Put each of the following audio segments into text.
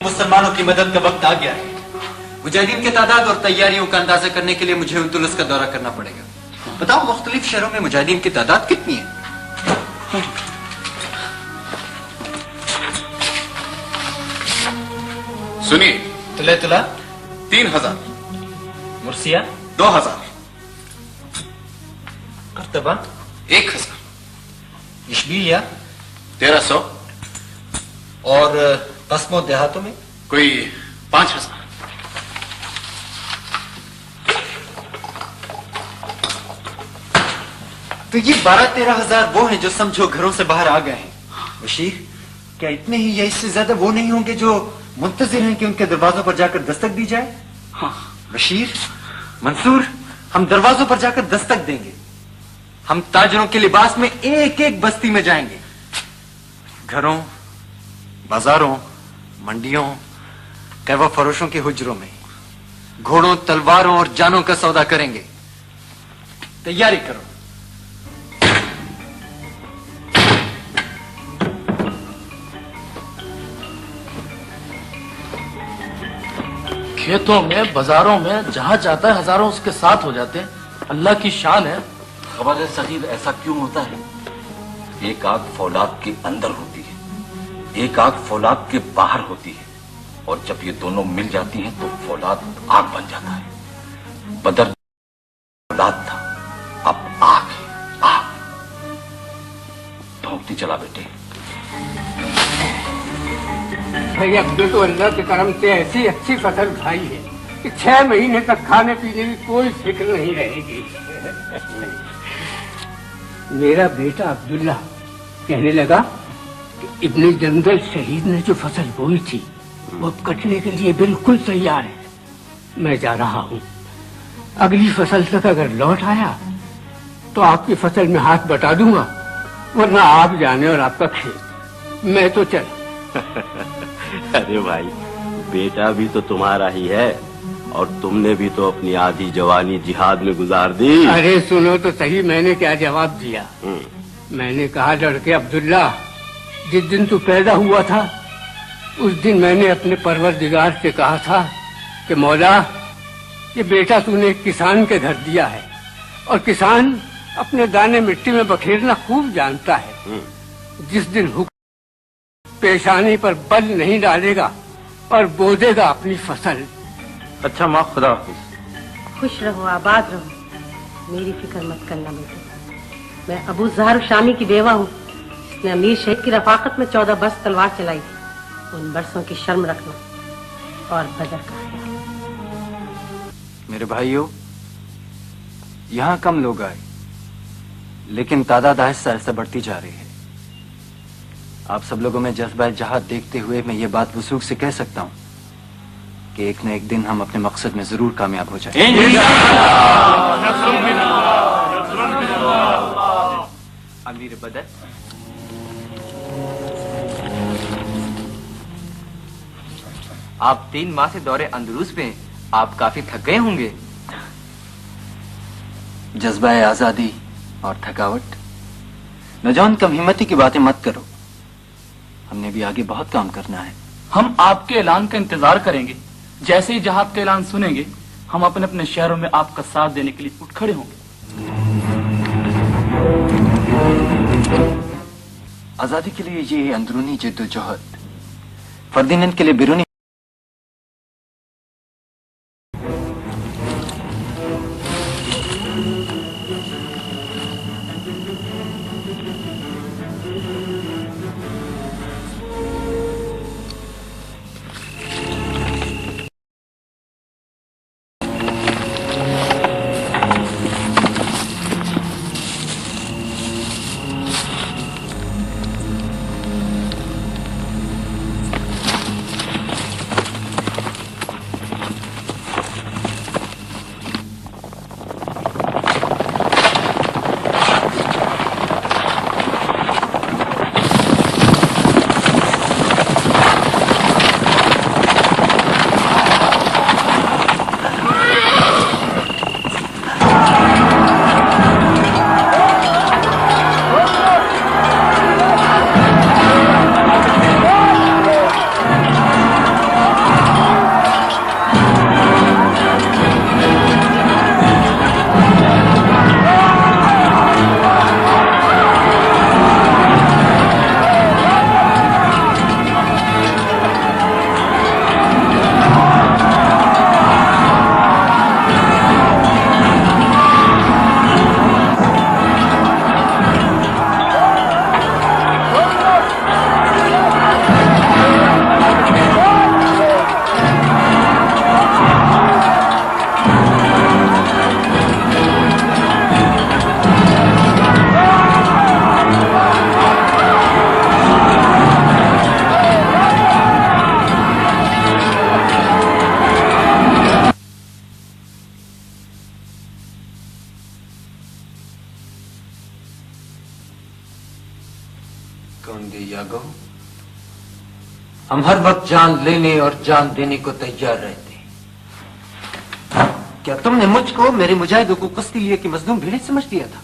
मुसलमानों की मदद का वक्त आ गया है। मुजाहिदीन की तादाद और तैयारियों का अंदाजा करने के लिए मुझे उनतुलस का दौरा करना पड़ेगा। बताओ मुख्तलिफ शहरों में मुजाहिदीन की तादाद कितनी है? सुनिए। तुला तुला 3000, मुर्सिया 2000, करतबा 1000, इशबिलिया 1300, और कस्मों देहातों में कोई 5000। तो ये 12-13 हजार वो हैं जो समझो घरों से बाहर आ गए हैं। बशीर, क्या इतने ही या इससे ज्यादा वो नहीं होंगे जो मुंतजिर हैं कि उनके दरवाजों पर जाकर दस्तक दी जाए? हाँ। बशीर, मंसूर, हम दरवाजों पर जाकर दस्तक देंगे। हम ताजरों के लिबास में एक एक बस्ती में जाएंगे। घरों, बाजारों, मंडियों, कहवा फरोशों के हुजरों में घोड़ों, तलवारों और जानों का सौदा करेंगे। तैयारी करो। खेतों में, बाजारों में, जहाँ जाता है हजारों उसके साथ हो जाते हैं। अल्लाह की शान है। खबर सगीर, ऐसा क्यों होता है? एक आग फौलाद के अंदर होती है, एक आग फौलाद के बाहर होती है, और जब ये दोनों मिल जाती हैं तो फौलाद आग बन जाता है। बदर फौलाद था, अब आग है, आग। भौंकती चला बेटे। भाई अब्दुल तो अल्लाह के करम से ऐसी अच्छी फसल खाई है कि 6 महीने तक खाने पीने की कोई फिक्र नहीं रहेगी। मेरा बेटा अब्दुल्ला कहने लगा कि इब्ने जंगल शहीद ने जो फसल बोई थी वो अब कटने के लिए बिल्कुल तैयार है। मैं जा रहा हूँ। अगली फसल तक अगर लौट आया तो आपकी फसल में हाथ बटा दूंगा, वरना आप जाने और आपका खेत। मैं तो चला। अरे भाई, बेटा भी तो तुम्हारा ही है, और तुमने भी तो अपनी आधी जवानी जिहाद में गुजार दी। अरे सुनो तो सही, मैंने क्या जवाब दिया। मैंने कहा, लड़के अब्दुल्ला, जिस दिन तू पैदा हुआ था उस दिन मैंने अपने परवरदिगार से कहा था कि मौला, ये बेटा तूने एक किसान के घर दिया है, और किसान अपने दाने मिट्टी में बखेरना खूब जानता है। जिस दिन हुक्म पेशानी पर बल नहीं डालेगा और बोदेगा अपनी फसल। अच्छा माँ, खुदा हाफिज। खुश रहो, आबाद रहो। मेरी फिक्र मत करना बेटे। मैं अबू जहर शामी की बेवा हूँ, जिसने अमीर शहीद की रफाकत में 14 बरस तलवार चलाई थी। उन बरसों की शर्म रखना और बदर का ख्याल। मेरे भाइयों, यहाँ कम लोग आए, लेकिन तादाद आहिस्ता आहिस्ता बढ़ती जा रही है। आप सब लोगों में जज्बा जहाद देखते हुए मैं ये बात वसूख से कह सकता हूँ कि एक न एक दिन हम अपने मकसद में जरूर कामयाब हो जाएंगे। अमीर बदर, आप 3 माह से दौरे अंदरूस में, आप काफी थक गए होंगे। जज्बा आजादी और थकावट, नौजवान कम हिम्मती की बातें मत करो। हमने भी आगे बहुत काम करना है। हम आपके ऐलान का इंतजार करेंगे। जैसे ही जहाद का ऐलान सुनेंगे, हम अपने अपने शहरों में आपका साथ देने के लिए उठ खड़े होंगे। आजादी के लिए ये अंदरूनी जिद्दोजहद, फर्दिनंद के लिए बिरूनी हम हर वक्त जान लेने और जान देने को तैयार रहते हैं। क्या तुमने मुझको मेरे मुजाहिदों को कस्तिलिया की मजलूम भेड़े समझ दिया था?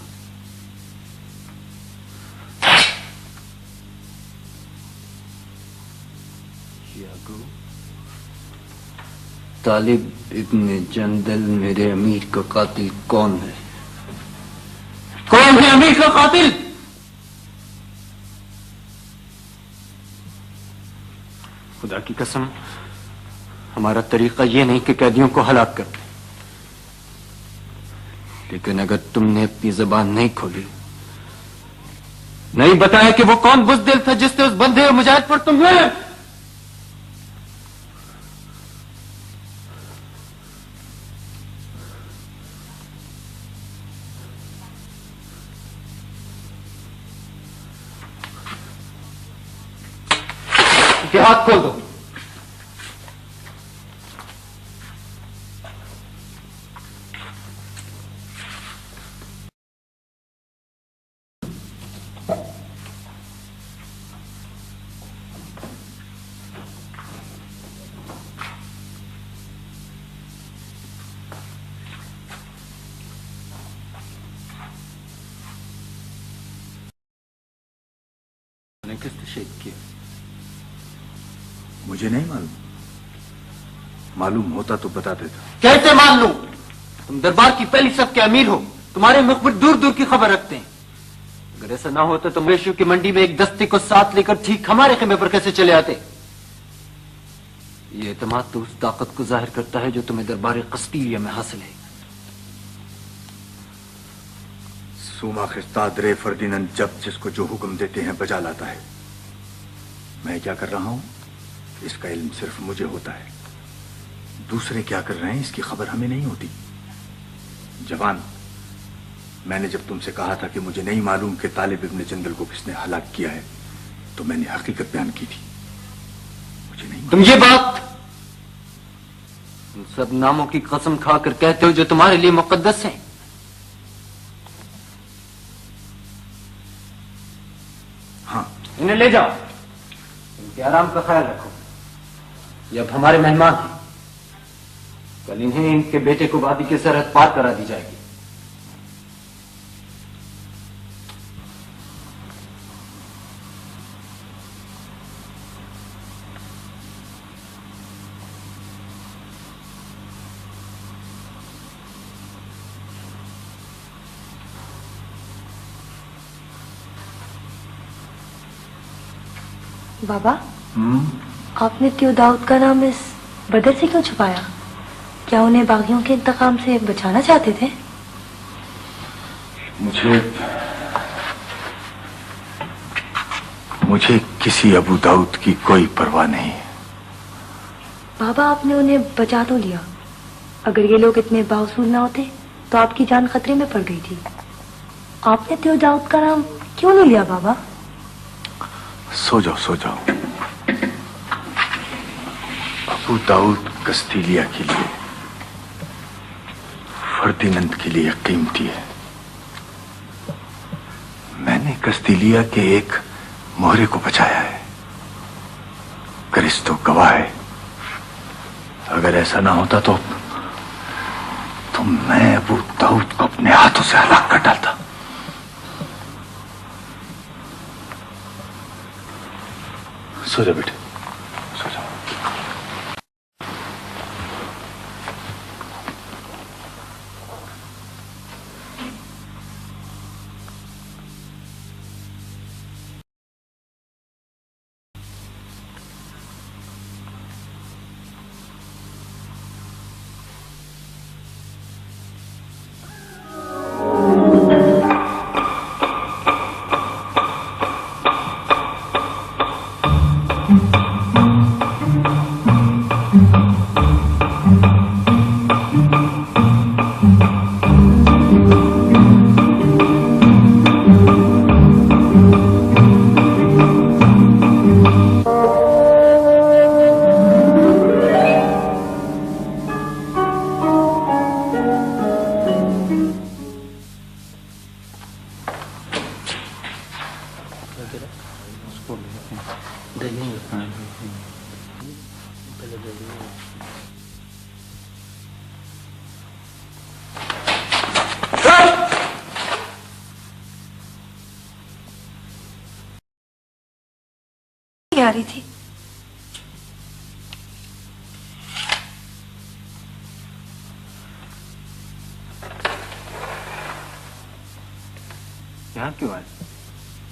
तालिब इब्न जंदल मेरे अमीर का कातिल कौन है? कौन है अमीर का कातिल? खुदा की कसम, हमारा तरीका ये नहीं कि कैदियों को हलाक कर दे, लेकिन अगर तुमने अपनी जबान नहीं खोली, नहीं बताया कि वो कौन बुज़दिल था जिसने उस बंधे और मुजाहिद पर तुम्हें के हाथ खोल दो। किस तशरीफ किया? मुझे नहीं मालूम, मालूम होता तो बता देता। कैसे मान लूं? तुम दरबार की पहली सब के अमीर हो, तुम्हारे मुखबिर दूर दूर की खबर रखते हैं। अगर ऐसा ना होता तो मवेशियों की मंडी में एक दस्ते को साथ लेकर ठीक हमारे खेमे पर कैसे चले आते? ये एतमाद तो उस ताकत को जाहिर करता है जो तुम्हें दरबार कस्तिलिया में हासिल है। सूमा खिस्ताद रे फर्दिनंद जब जिसको जो हुक्म देते हैं बजा लाता है। मैं क्या कर रहा हूं इसका इल्म सिर्फ मुझे होता है, दूसरे क्या कर रहे हैं इसकी खबर हमें नहीं होती। जवान, मैंने जब तुमसे कहा था कि मुझे नहीं मालूम कि तालिब इब्न जंदल को किसने हलाक किया है, तो मैंने हकीकत बयान की थी। मुझे नहीं तुम ये बात उन सब नामों की कसम खाकर कहते हो जो तुम्हारे लिए मुकद्दस हैं। हाँ, इन्हें ले जाओ, इनके आराम का ख्याल रखो। ये अब हमारे मेहमान हैं, कल इन्हें इनके बेटे को वादी की सरहद पार करा दी जाएगी। बाबा, आपने त्यो दाऊद का नाम इस बदर से क्यों छुपाया? क्या उन्हें बागियों के इंतकाम से बचाना चाहते थे? मुझे किसी अबू दाऊद की कोई परवाह नहीं है। बाबा, आपने उन्हें बचा तो लिया, अगर ये लोग इतने बावसूल ना होते तो आपकी जान खतरे में पड़ गई थी। आपने त्यो दाऊद का नाम क्यों नहीं लिया बाबा? सो जाओ, सो जाओ। अबू दाऊद कस्तिलिया के लिए, फर्दिनंद के लिए कीमती है। मैंने कस्तिलिया के एक मोहरे को बचाया है। क्रिस्तो गवाह है। अगर ऐसा ना होता तो मैं अबू दाऊद को अपने हाथों से हलाक कर डालता। सो जा बेटे, सो जा। आ रही थी। यहाँ क्यों आए?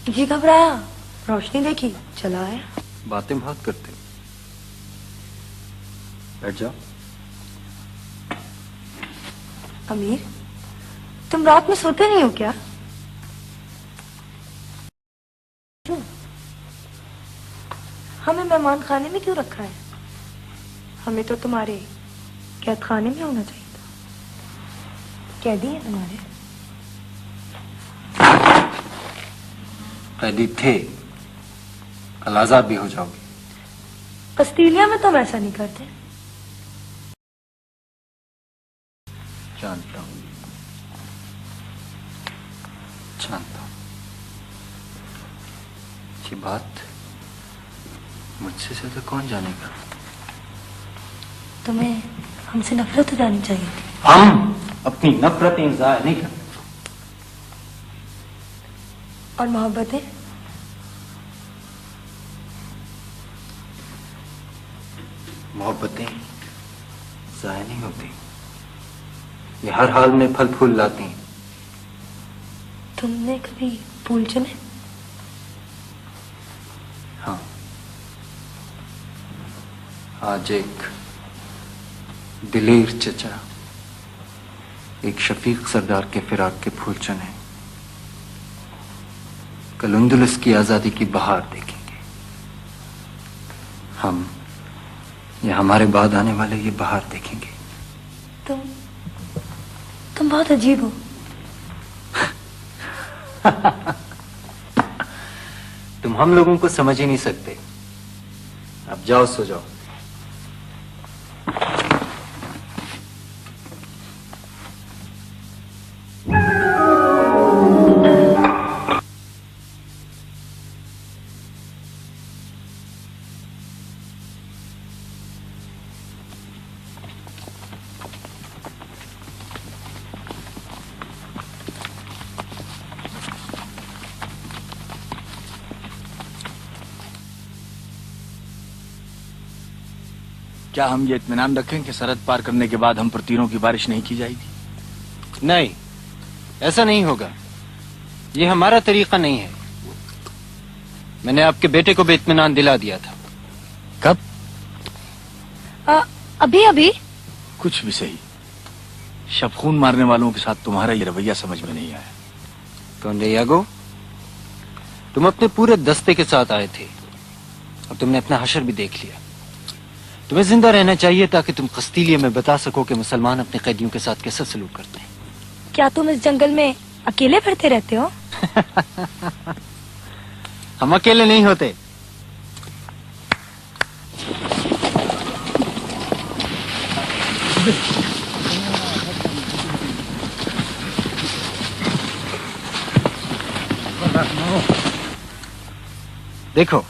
जी घबराया, रोशनी देखी, चला आया। बातें बहुत करते हो। बैठ जाओ। अमीर, तुम रात में सोते नहीं हो क्या? हमें मेहमान खाने में क्यों रखा है? हमें तो तुम्हारे कैद खाने में होना चाहिए था। कैदी है तुम्हारे? कैदी थे, कल आजाद भी हो जाओगे। कस्तीलिया में तुम ऐसा नहीं करते। जानता हूँ, जानता हूँ। ये बात मुझसे ज्यादा कौन जानेगा? तुम्हें हमसे नफरत हो जानी चाहिए थी। हम अपनी नफरतें जाहिर नहीं करते। और मोहब्बतें? मोहब्बतें जाहिर नहीं होती, ये हर हाल में फल फूल लाती हैं। तुमने कभी फूल चुने? हाँ, आज एक दिलेर चचा एक शफीक सरदार के फिराक के फूल चुने। कल अंदलुस की आजादी की बहार देखेंगे हम, या हमारे बाद आने वाले ये बहार देखेंगे। तुम बहुत अजीब हो। तुम हम लोगों को समझ ही नहीं सकते। अब जाओ, सो जाओ। क्या हम ये इत्मीनान रखें कि सरहद पार करने के बाद हम पर तीरों की बारिश नहीं की जाएगी? नहीं, ऐसा नहीं होगा। ये हमारा तरीका नहीं है। मैंने आपके बेटे को भी इत्मीनान दिला दिया था। कब? अभी अभी। कुछ भी सही, शब खून मारने वालों के साथ तुम्हारा ये रवैया समझ में नहीं आया। कौंडियागो, तुम अपने पूरे दस्ते के साथ आए थे और तुमने अपना हशर भी देख लिया। तुम्हें जिंदा रहना चाहिए ताकि तुम कस्तीलिया में बता सको कि मुसलमान अपने कैदियों के साथ कैसा सलूक करते हैं। क्या तुम इस जंगल में अकेले फिरते रहते हो? हम अकेले नहीं होते। देखो,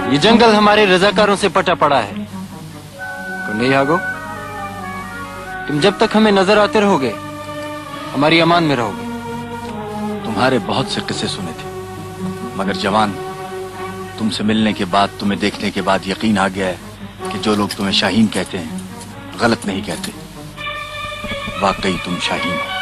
ये जंगल हमारे रजाकारों से पटा पड़ा है। कौंडियागो, तुम जब तक हमें नजर आते रहोगे हमारी अमान में रहोगे। तुम्हारे बहुत से किस्से सुने थे, मगर जवान, तुमसे मिलने के बाद, तुम्हें देखने के बाद यकीन आ गया है कि जो लोग तुम्हें शाहीन कहते हैं गलत नहीं कहते। वाकई तुम शाहीन हो।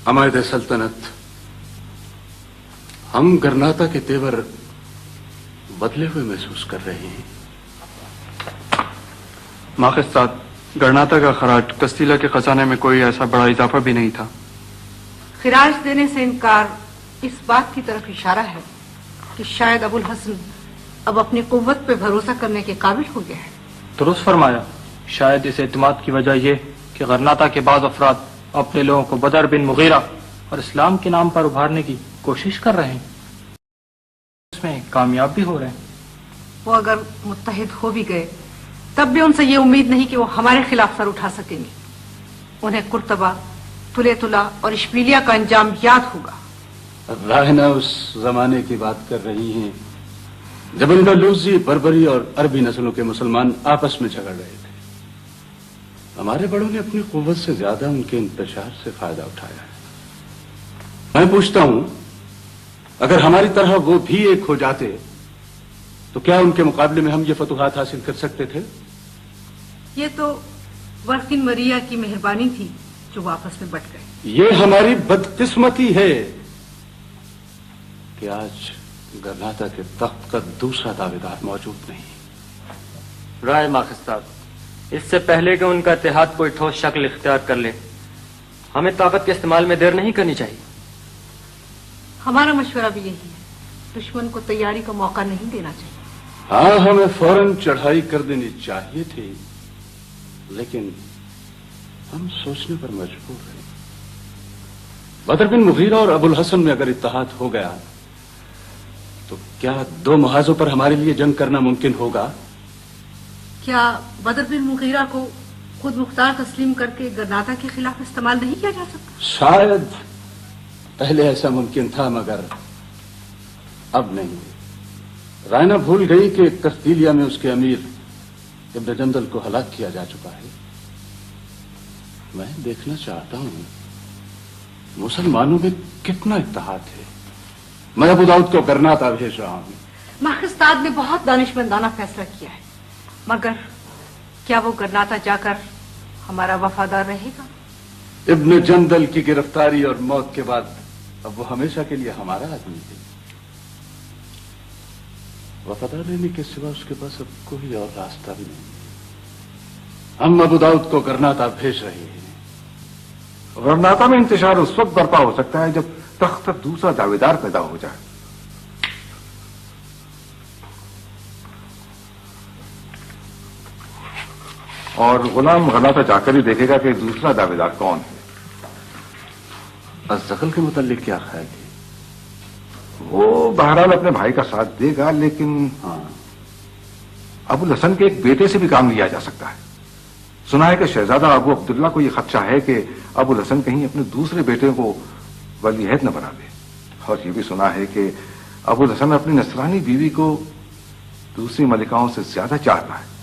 अमायद सल्तनत, हम गरनाता के तेवर बदले हुए महसूस कर रहे हैं। माखिस्ताद, गरनाता का खराज कस्तीला के खजाने में कोई ऐसा बड़ा इजाफा भी नहीं था। खिराज देने से इनकार इस बात की तरफ इशारा है कि शायद अबुल हसन अब अपनी कुव्वत पे भरोसा करने के काबिल हो गया है। दुरुस्त फरमाया। शायद इस एतमाद की वजह यह कि गरनाता के बाद अफराद अपने लोगों को बदर बिन मुगीरा और इस्लाम के नाम पर उभारने की कोशिश कर रहे हैं, इसमें कामयाब भी हो रहे हैं। वो अगर मुत्तहिद हो भी गए तब भी उनसे ये उम्मीद नहीं कि वो हमारे खिलाफ सर उठा सकेंगे। उन्हें कुर्तबा, तुलेतुला और इशबिलिया का अंजाम याद होगा। राहना उस जमाने की बात कर रही हैं जब अंडलूसी, बर्बरी और अरबी नस्लों के मुसलमान आपस में झगड़ रहे थे। हमारे बड़ों ने अपनी कुव्वत से ज्यादा उनके इंतशार से फायदा उठाया है। मैं पूछता हूं, अगर हमारी तरह वो भी एक हो जाते तो क्या उनके मुकाबले में हम ये फतुहात हासिल कर सकते थे? ये तो वर्किन मरिया की मेहरबानी थी जो वापस में बट गए। ये हमारी बदकिस्मती है कि आज गरनाता के तख्त का दूसरा दावेदार मौजूद नहीं। राय माखिस्ताद, इससे पहले कि उनका इत्तेहाद कोई ठोस शक्ल इख्तियार कर ले, हमें ताकत के इस्तेमाल में देर नहीं करनी चाहिए। हमारा मशवरा भी यही है, दुश्मन को तैयारी का मौका नहीं देना चाहिए। हाँ, हमें फौरन चढ़ाई कर देनी चाहिए थी, लेकिन हम सोचने पर मजबूर हैं। बदर बिन मुगीरा और अबुल हसन में अगर इत्तेहाद हो गया तो क्या दो मुहाजों पर हमारे लिए जंग करना मुमकिन होगा? क्या बदर बिन मुगीरा को खुद मुख्तार तस्लीम करके गरनाता के खिलाफ इस्तेमाल नहीं किया जा सकता? शायद पहले ऐसा मुमकिन था, मगर अब नहीं। रायना भूल गई कि कस्तीलिया में उसके अमीर इब्न जंदल को हलाक किया जा चुका है। मैं देखना चाहता हूं मुसलमानों में कितना इत्तेहाद है। मैं अबू दाऊद को गरनाता भेज रहा हूं। माखिस्ताद ने बहुत दानिशमंदाना फैसला किया है, मगर क्या वो गरनाता जाकर हमारा वफादार रहेगा? इब्न जंदल की गिरफ्तारी और मौत के बाद अब वो हमेशा के लिए हमारा आदमी है। वफादार रहने के सिवा उसके पास अब कोई और रास्ता भी नहीं। हम अबू दाऊद को गरनाता भेज रहे हैं। गरनाता में इंतशार उस वक्त बर्पा हो सकता है जब तख्त पर दूसरा दावेदार पैदा हो जाए। और गुलाम गरनाता जाकर ही देखेगा कि दूसरा दावेदार कौन है। अज़्ज़कल के मुतालिक क्या ख्याल है? वो बहरहाल अपने भाई का साथ देगा, लेकिन अबुल हसन के एक बेटे से भी काम लिया जा सकता है। सुना है कि शहजादा अबू अब्दुल्ला को यह खदशा है कि अबुल हसन कहीं अपने दूसरे बेटे को वलीअहद न बना दे। और यह भी सुना है कि अबुल हसन अपनी नसरानी बीवी को दूसरी मलिकाओं से ज्यादा चाहता है।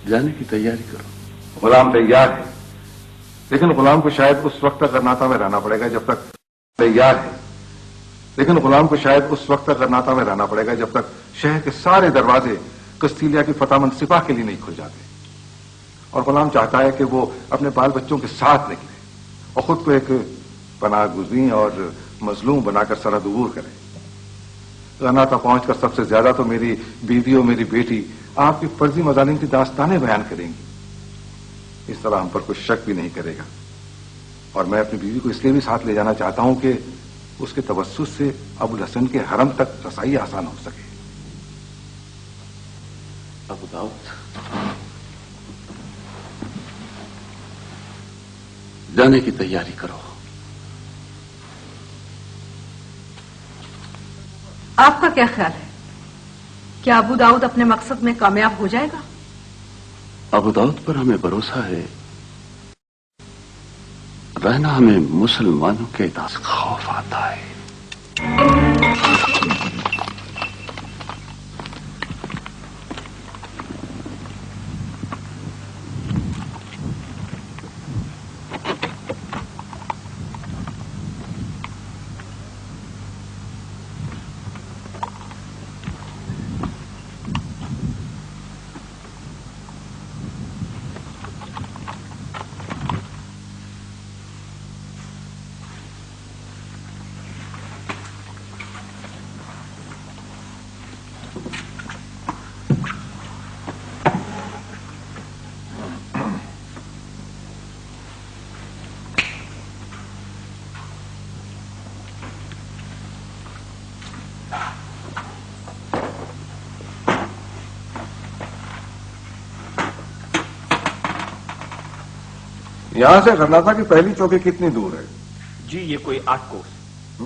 जाने की तैयारी करो। गुलाम तैयार है, लेकिन गुलाम को शायद उस वक्त तक गरनाता में रहना पड़ेगा जब तक तैयार है, लेकिन गुलाम को शायद उस वक्त तक गरनाता में रहना पड़ेगा जब तक शहर के सारे दरवाजे कस्तीलिया की फतामंद सिपाह के लिए नहीं खुल जाते। और गुलाम चाहता है कि वो अपने बाल बच्चों के साथ निकले और खुद को एक पनाह गुज़ीं और मजलूम बनाकर सरहद अबूर करे। गरनाता पहुंचकर सबसे ज्यादा तो मेरी बीवी और मेरी बेटी आपकी फर्जी मजालिम की दास्तानें बयान करेंगी। इस तरह हम पर कोई शक भी नहीं करेगा। और मैं अपनी बीवी को इसलिए भी साथ ले जाना चाहता हूं कि उसके तवस्सुस से अबुल हसन के हरम तक रसाई आसान हो सके। अबू दाऊद, जाने की तैयारी करो। आपका क्या ख्याल है, क्या अबू दाऊद अपने मकसद में कामयाब हो जाएगा? अबू दाऊद पर हमें भरोसा है, रहना हमें मुसलमानों के इतास खौफ आता है। یہاں سے غرناطہ کی پہلی چوکی کتنی دور ہے؟ جی یہ کوئی 8 کوس۔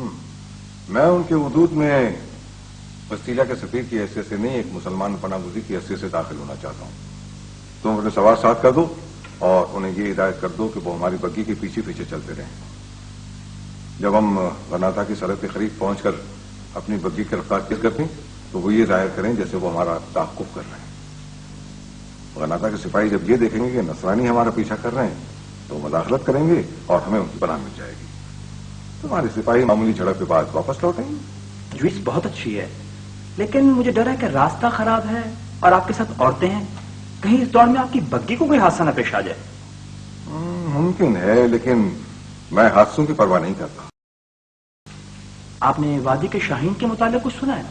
میں ان کے حدود میں قستیلہ کے سفیر کی حیثیت سے نہیں، ایک مسلمان پناہ گزین کی حیثیت سے داخل ہونا چاہتا ہوں۔ تم اپنے سوار ساتھ کر دو اور انہیں یہ ہدایت کر دو کہ وہ ہماری بگی کے پیچھے پیچھے چلتے رہیں۔ جب ہم غرناطہ کی سرحد کے قریب پہنچ کر اپنی بگی کی رفتار تیز کرتے ہیں تو وہ یہ ظاہر کریں جیسے وہ ہمارا تعاقب کر رہے ہیں۔ غرناطہ کے سپاہی جب یہ دیکھیں گے کہ نصرانی ہمارا پیچھا کر رہے ہیں تو مداخلت کریں گے اور ہمیں ان کی پناہ مل جائے گی۔ تمہارے سپاہی معمولی جھڑپ کے بعد واپس لوٹیں گے۔ جویس بہت اچھی ہے، لیکن مجھے ڈر ہے کہ راستہ خراب ہے اور آپ کے ساتھ عورتیں ہیں، کہیں اس دور میں آپ کی بگی کو کوئی حادثہ نہ پیش آ جائے۔ ممکن ہے، لیکن میں حادثوں کی پرواہ نہیں کرتا۔ آپ نے وادی کے شاہین کے متعلق کچھ سنا ہے؟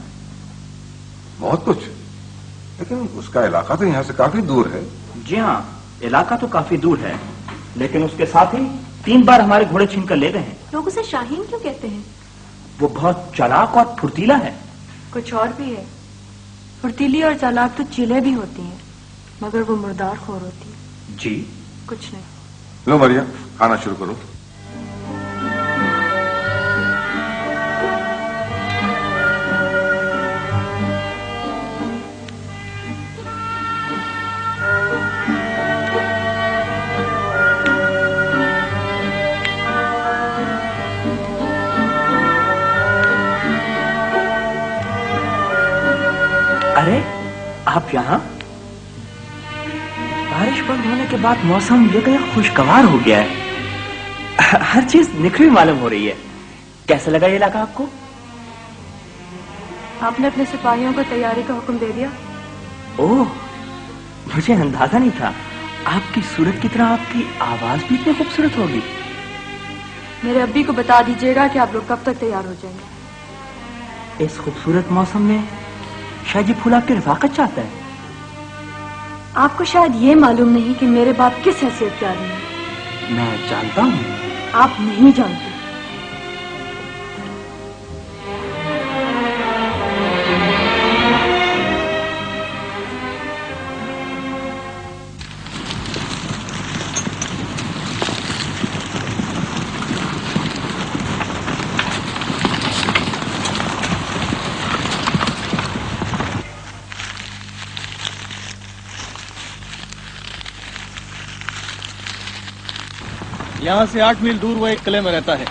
بہت کچھ، لیکن اس کا علاقہ تو یہاں سے کافی دور ہے۔ جی ہاں، علاقہ تو کافی دور ہے، لیکن اس کے ساتھ ہی 3 بار ہمارے گھوڑے چھین کر لے گئے ہیں۔ لوگ اسے شاہین کیوں کہتے ہیں؟ وہ بہت چالاک اور پھرتیلا ہے۔ کچھ اور بھی ہے، پھرتیلی اور چالاک تو چیلیں بھی ہوتی ہیں، مگر وہ مردار خور ہوتی ہے۔ جی کچھ نہیں۔ لو مریم، کھانا شروع کرو۔ ارے آپ یہاں؟ بارش بند ہونے کے بعد موسم یہ کہ خوشگوار ہو گیا ہے، ہر چیز نکھری معلوم ہو رہی ہے۔ کیسا لگا یہ علاقہ آپ کو؟ آپ نے اپنے سپاہیوں کو تیاری کا حکم دے دیا؟ اوہ، مجھے اندازہ نہیں تھا آپ کی صورت کی طرح آپ کی آواز بھی اتنی خوبصورت ہوگی۔ میرے ابی کو بتا دیجیے گا کہ آپ لوگ کب تک تیار ہو جائیں گے۔ اس خوبصورت موسم میں شاید یہ پھول آپ کی رفاقت چاہتا ہے۔ آپ کو شاید یہ معلوم نہیں کہ میرے باپ کس حیثیت کے آدمی ہیں۔ میں جانتا ہوں۔ آپ نہیں جانتے۔ یہاں سے 8 میل دور وہ ایک قلعے میں رہتا ہے،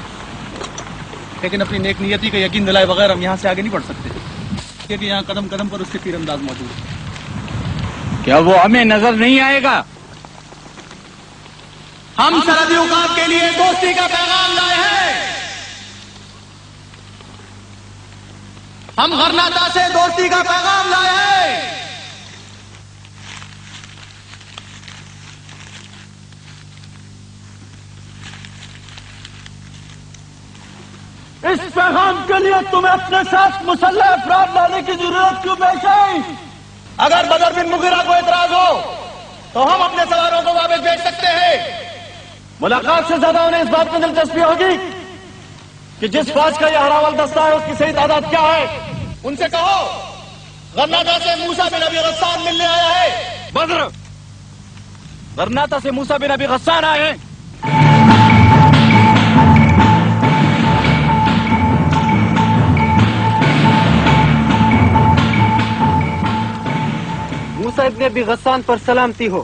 لیکن اپنی نیک نیتی کا یقین دلائے بغیر ہم یہاں سے آگے نہیں بڑھ سکتے، کیونکہ یہاں قدم قدم پر اس کے تیر انداز موجود ہے۔ کیا وہ ہمیں نظر نہیں آئے گا؟ ہم سرحدی اوقات کے لیے دوستی کا پیغام لائے ہیں۔ ہم غرناطہ سے دوستی کا پیغام لائے ہیں۔ اس پیغام کے لیے تمہیں اپنے ساتھ مسلح افراد لانے کی ضرورت کیوں پیش آئی؟ اگر بدر بن مغیرہ کو اعتراض ہو تو ہم اپنے سواروں کو واپس بھیج سکتے ہیں۔ ملاقات سے زیادہ انہیں اس بات میں دلچسپی ہوگی کہ جس فوج کا یہ ہراول دستہ ہے اس کی صحیح تعداد کیا ہے۔ ان سے کہو غرناطہ سے موسیٰ بن ابی غسان ملنے آیا ہے۔ بدر، غرناطہ سے موسیٰ بن ابی غسان آئے ہیں۔ موسیٰ ابن ابی غسان پر سلامتی ہو۔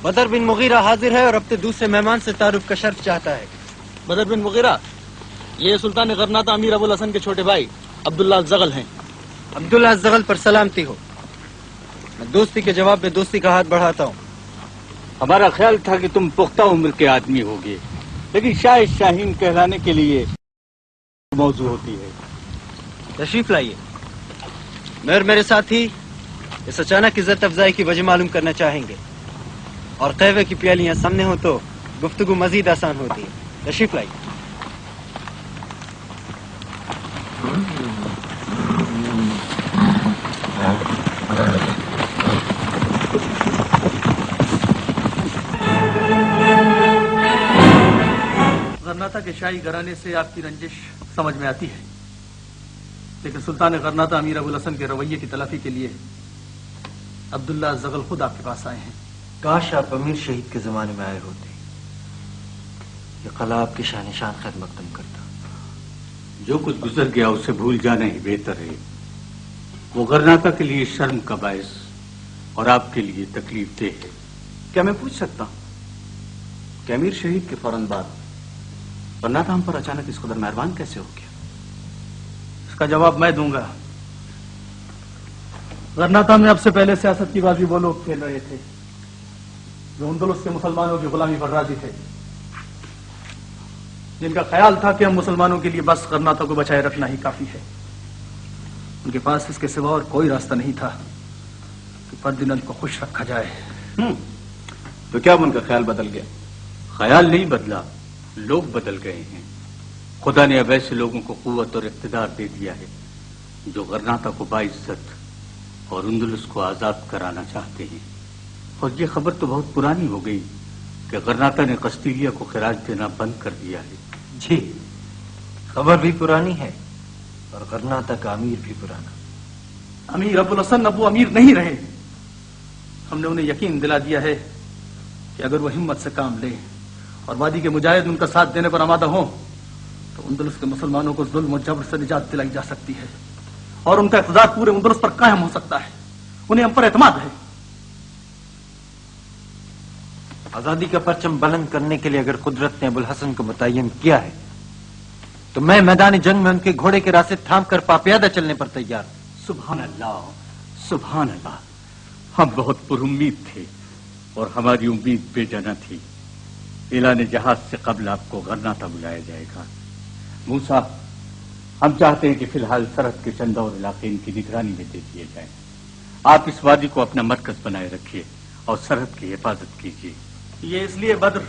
بدر بن مغیرہ حاضر ہے اور اپنے دوسرے مہمان سے تعارف کا شرف چاہتا ہے۔ بدر بن مغیرہ، یہ سلطان غرناطہ امیر ابو الحسن کے چھوٹے بھائی عبداللہ الزغل ہیں۔ عبداللہ الزغل پر سلامتی ہو۔ میں دوستی کے جواب میں دوستی کا ہاتھ بڑھاتا ہوں۔ ہمارا خیال تھا کہ تم پختہ عمر کے آدمی ہوگے، لیکن شاید شاہین کہلانے کے لیے موضوع ہوتی ہے۔ تشریف لائیے۔ میں اور میرے ساتھی اس اچانک عزت افزائی کی وجہ معلوم کرنا چاہیں گے، اور قہوے کی پیالیاں سامنے ہو تو گفتگو مزید آسان ہوتی ہے۔ تشریف لائیے۔ غرناطہ کے شاہی گھرانے سے آپ کی رنجش سمجھ میں آتی ہے، لیکن سلطان غرناطہ امیر ابو الحسن کے رویے کی تلافی کے لیے عبداللہ الزغل خود آپ کے پاس آئے ہیں۔ کاش آپ امیر شہید کے زمانے میں آئے ہوتے، یہ قلعہ آپ کی شان شان خیر مقدم کرتا. جو کچھ گزر گیا اسے بھول جانا ہی بہتر ہے. وہ غرناطہ کے لیے شرم کا باعث اور آپ کے لیے تکلیف دہ ہے. کیا میں پوچھ سکتا ہوں کہ امیر شہید کے فوراً بعد غرناطہ ہم پر اچانک اس قدر مہربان کیسے ہو گیا؟ اس کا جواب میں دوں گا. غرناطہ میں اب سے پہلے سیاست کی بازی وہ لوگ کھیل رہے تھے جو اندلس کے مسلمانوں کی غلامی پر راضی تھے، جن کا خیال تھا کہ ہم مسلمانوں کے لیے بس غرناطہ کو بچائے رکھنا ہی کافی ہے. ان کے پاس اس کے سوا اور کوئی راستہ نہیں تھا کہ فردینند کو خوش رکھا جائے. تو کیا اب ان کا خیال بدل گیا؟ خیال نہیں بدلا، لوگ بدل گئے ہیں. خدا نے اب ایسے لوگوں کو قوت اور اقتدار دے دیا ہے جو غرناطہ کو باعزت اور اندلس کو آزاد کرانا چاہتے ہیں. اور یہ خبر تو بہت پرانی ہو گئی کہ غرناطہ نے قسطیلیہ کو خراج دینا بند کر دیا ہے. جی خبر بھی پرانی ہے اور غرناطہ کا امیر بھی پرانا. امیر ابو الحسن ابو امیر نہیں رہے. ہم نے انہیں یقین دلا دیا ہے کہ اگر وہ ہمت سے کام لیں اور وادی کے مجاہد ان کا ساتھ دینے پر آمادہ ہوں تو اندلس کے مسلمانوں کو ظلم و جبر سے نجات دلائی جا سکتی ہے اور ان کا اقتدار پورے اندلس پر قائم ہو سکتا ہے. انہیں ہم پر اعتماد ہے. آزادی کا پرچم بلند کرنے کے لیے اگر قدرت نے ابو الحسن کو متعین کیا ہے تو میں میدان جنگ میں ان کے گھوڑے کے راستے تھام کر پاپیادہ چلنے پر تیار ہوں. سبحان اللہ، سبحان اللہ. ہم بہت پر امید تھے اور ہماری امید بے جانا تھی. اعلان جہاز سے قبل آپ کو غرناطہ بلایا جائے گا. موسیٰ، ہم چاہتے ہیں کہ فی الحال سرحد کے چند اور علاقے ان کی نگرانی میں دے دیے جائیں. آپ اس وادی کو اپنا مرکز بنائے رکھیے اور سرحد کی حفاظت کیجیے. یہ اس لیے بدر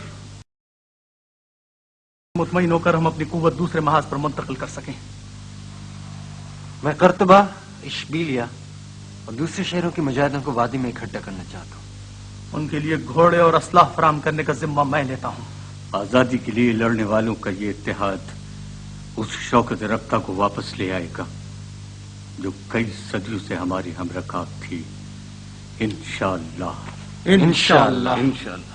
مطمئن ہو کر ہم اپنی قوت دوسرے محاذ پر منتقل کر سکیں. میں قرطبہ، اشبیلیہ اور دوسرے شہروں کے مجاہدوں کو وادی میں اکٹھا کرنا چاہتا ہوں. ان کے لیے گھوڑے اور اسلحہ فراہم کرنے کا ذمہ میں لیتا ہوں. آزادی کے لیے لڑنے والوں کا یہ اتحاد اس شوکت رفتہ کو واپس لے آئے گا جو کئی صدیوں سے ہماری ہم رکاب تھی. انشاءاللہ انشاءاللہ انشاءاللہ.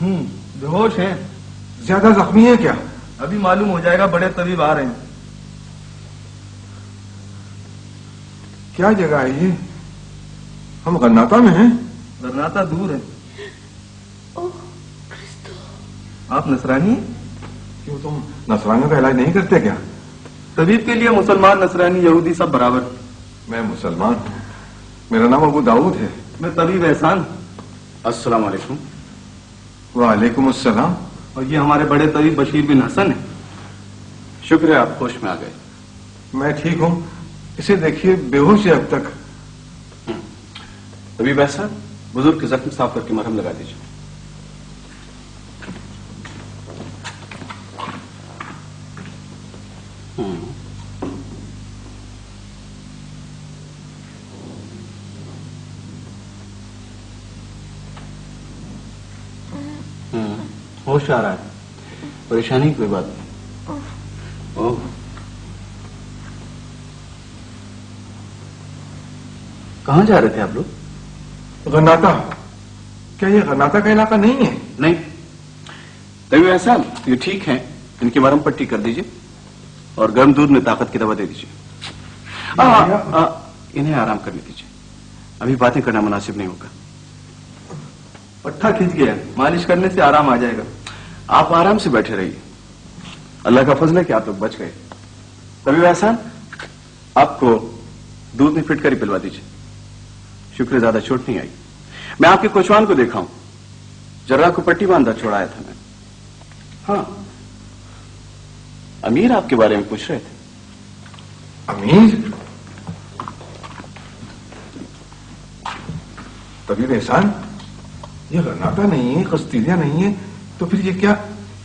बेहोश हैं। ज्यादा जख्मी है क्या? अभी मालूम हो जाएगा, बड़े तबीब आ रहे हैं। क्या जगह है ये? हम गन्नाता में हैं। गन्नाता दूर है। आप नसरानी हैं? क्यों, तुम नसरानियों का इलाज नहीं करते क्या? तबीब के लिए मुसलमान, नसरानी, यहूदी सब बराबर। मैं मुसलमान हूँ, मेरा नाम अबू दाऊद है। मैं तबीब एहसान। अस्सलाम वालेकुम। वालेकुम अस्सलाम। और ये हमारे बड़े तबीब बशीर बिन हसन है। शुक्र है आप होश में आ गए। मैं ठीक हूँ, इसे देखिए बेहोश है अब तक। तबीब ऐसा बुजुर्ग के जख्म साफ करके मरहम लगा दीजिए। होश आ रहा है, परेशानी की कोई बात नहीं। ओह, कहाँ जा रहे थे आप लोग? गन्नाता। क्या ये गन्नाता का इलाका नहीं है? नहीं। तभी ऐसा ये ठीक है, इनकी मरहम पट्टी कर दीजिए और गर्म दूध में ताकत की दवा दे दीजिए। इन्हें आराम करने दीजिए, अभी बातें करना मुनासिब नहीं होगा। पट्टा खिंच गया, मालिश करने से आराम आ जाएगा। आप आराम से बैठे रहिए, अल्लाह का फजल है कि आप लोग बच गए। तभी एहसान आपको दूध में फिटकरी पिलवा दीजिए। शुक्र, ज्यादा चोट नहीं आई। मैं आपके कोचवान को देखा हूं, जर्रा को पट्टी बांधा छोड़ाया था मैं। हाँ, अमीर आपके बारे में पूछ रहे थे। अमीर? तबीब एहसान, ये गन्नाता नहीं है, कस्तीलिया नहीं है, तो फिर ये क्या?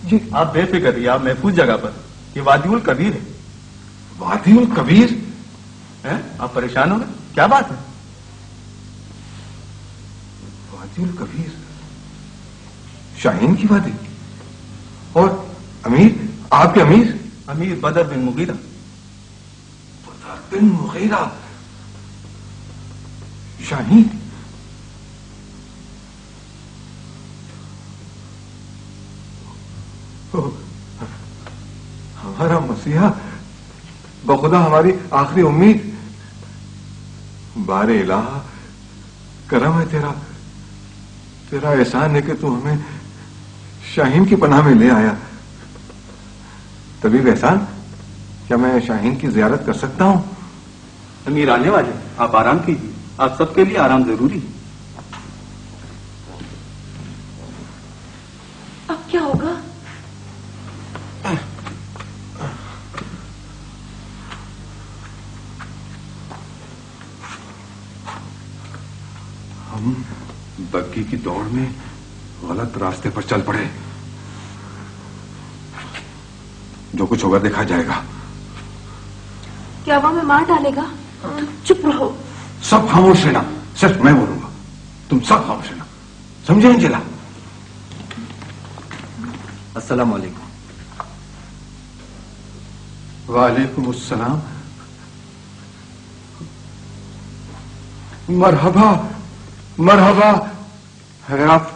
ये आप बेफिक्र रहिए, आप महफूज जगह पर। ये वादिउल कबीर है। वादिउल कबीर है? आप परेशान हो गए? क्या बात है? वादिउल कबीर, शाहीन की वादी। और अमीर, आपके अमीर? अमीर बदर बिन मुगीरा। बदर बिन मुगीरा, शाहीन। हमारा मसीहा, बखुदा हमारी आखिरी उम्मीद। बारे इलाह, करम है तेरा, तेरा एहसान है कि तू हमें शाहीन की पनाह में ले आया। तबीब एहसान, क्या मैं शाहीन की जियारत कर सकता हूं? अमीर आने वाले, आप आराम कीजिए, आप सबके लिए आराम जरूरी है। अब क्या होगा? हम बग्गी की दौड़ में गलत रास्ते पर चल पड़े। जो कुछ होगा देखा जाएगा। क्या वो हमें मार डालेगा? चुप रहो। सब खामोश रहना, सिर्फ मैं बोलूंगा, तुम सब खामोश रहना, समझे अंजिला? अस्सलाम वालेकुम। वालेकुम अस्सलाम। मरहबा मरहबा। अगर आप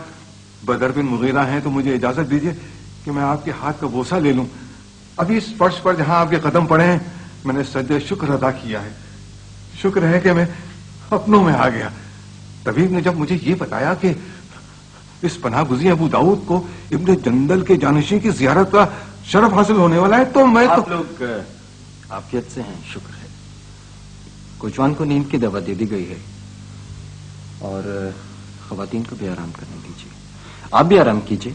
बदर बिन मुगीरा हैं तो मुझे इजाजत दीजिए कि मैं आपके हाथ का बोसा ले लूं। अभी इस फर्श पर जहां आपके कदम पड़े हैं, मैंने सजदे शुक्र अदा किया है। शुक्र है कि मैं अपनों में आ गया। तबीब ने जब मुझे ये बताया कि इस पनाह गुज़ी अबू दाऊद को इब्ने जंदल के जानशी की जियारत का शरफ हासिल होने वाला है, तो मैं आप लोग आफियत से हैं, शुक्र है। कोचवान को नींद की दवा दे दी गई है और खवातीन को भी आराम करने दीजिए। आप भी आराम कीजिए।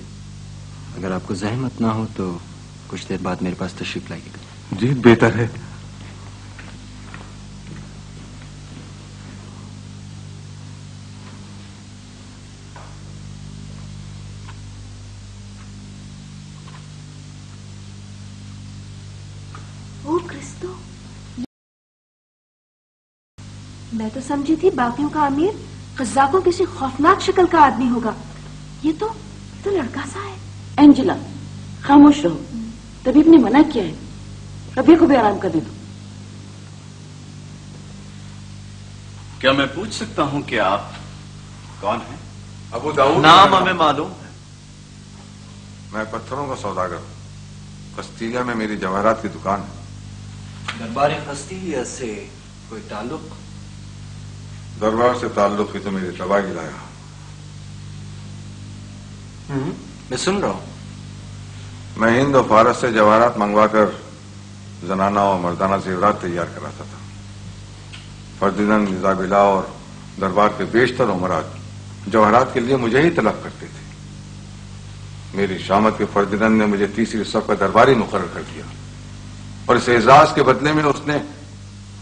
अगर आपको जहमत ना हो तो कुछ देर बाद मेरे पास तशरीफ लाइएगा। जी बेहतर है। ओ क्रिस्तो, मैं तो समझी थी बाकियों का अमीर कज़्ज़ाकों किसी खौफनाक शक्ल का आदमी होगा। ये तो लड़का सा है। एंजिला, खामोश रहो, तबीब ने मना किया है। रबिया को भी आराम करने दो। क्या मैं पूछ सकता हूं कि आप कौन हैं? अबू दाऊद। नाम हमें मालूम है, मैं पत्थरों का सौदागर हूँ। कस्तीलिया में मेरी जवाहरात की दुकान है। दरबार कस्तीलिया से कोई ताल्लुक? दरबार से ताल्लुक ही तो मेरी तबाही लाया। मैं सुन रहा हूँ। मैं हिंद और फारस से जवाहरात मंगवाकर जनाना और मर्दाना जेवरात तैयार कराता था। फर्दिनंद, इजाबिला और दरबार के बेशतर उमरात जवाहरात के लिए मुझे ही तलब करते थे। मेरी शामत के फर्दिनंद ने मुझे तीसरी सफ का दरबारी मुकर्रर कर दिया और इस एजाज के बदले में उसने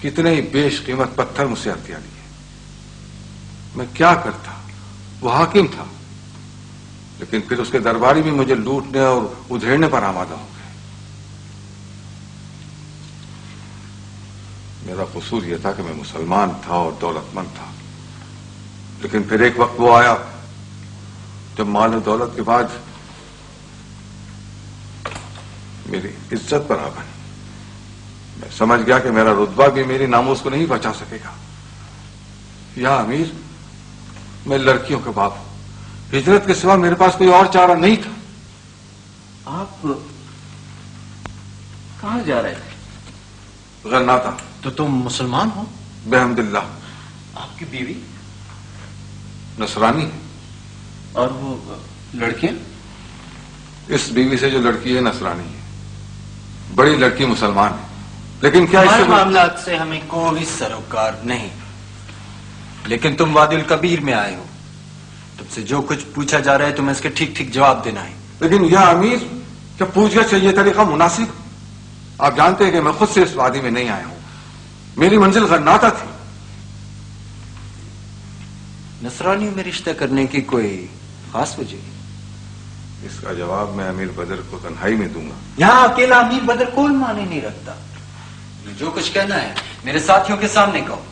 कितने ही बेशकीमत पत्थर मुझसे हथिया लिए। मैं क्या करता, वो हाकिम था, लेकिन फिर उसके दरबारी भी मुझे लूटने और उधेड़ने पर आमादा हो गए। मेरा कसूर यह था कि मैं मुसलमान था और दौलतमंद था, लेकिन फिर एक वक्त वो आया जब माल और दौलत के बाद मेरी इज्जत पर आ बनी। मैं समझ गया कि मेरा रुतबा भी मेरी नामूस को नहीं बचा सकेगा। या अमीर, मैं लड़कियों के बाप हूं, हिजरत के सिवा मेरे पास कोई और चारा नहीं था। आप कहाँ जा रहे थे? गरनाता। तो तुम मुसलमान हो? बेहमदिल्लाह। आपकी बीवी नसरानी है। और वो लड़कियां? इस बीवी से जो लड़की है नसरानी है, बड़ी लड़की मुसलमान है, लेकिन क्या हमारे इससे मामलात से हमें कोई सरोकार नहीं, लेकिन तुम वादिल कबीर में आए हो, तुमसे जो कुछ पूछा जा रहा है तुम्हें इसके ठीक ठीक जवाब देना है। लेकिन यह अमीर, क्या पूछगछ से यह तरीका मुनासिब? आप जानते हैं कि मैं खुद से इस वादी में नहीं आया हूं, मेरी मंजिल गरनाता थी। नसरानियों में रिश्ता करने की कोई खास वजह? इसका जवाब मैं अमीर बदर को तन्हाई में दूंगा। यहाँ अकेला अमीर बदर कोई माने नहीं रखता। जो कुछ कहना है मेरे साथियों के सामने कहो।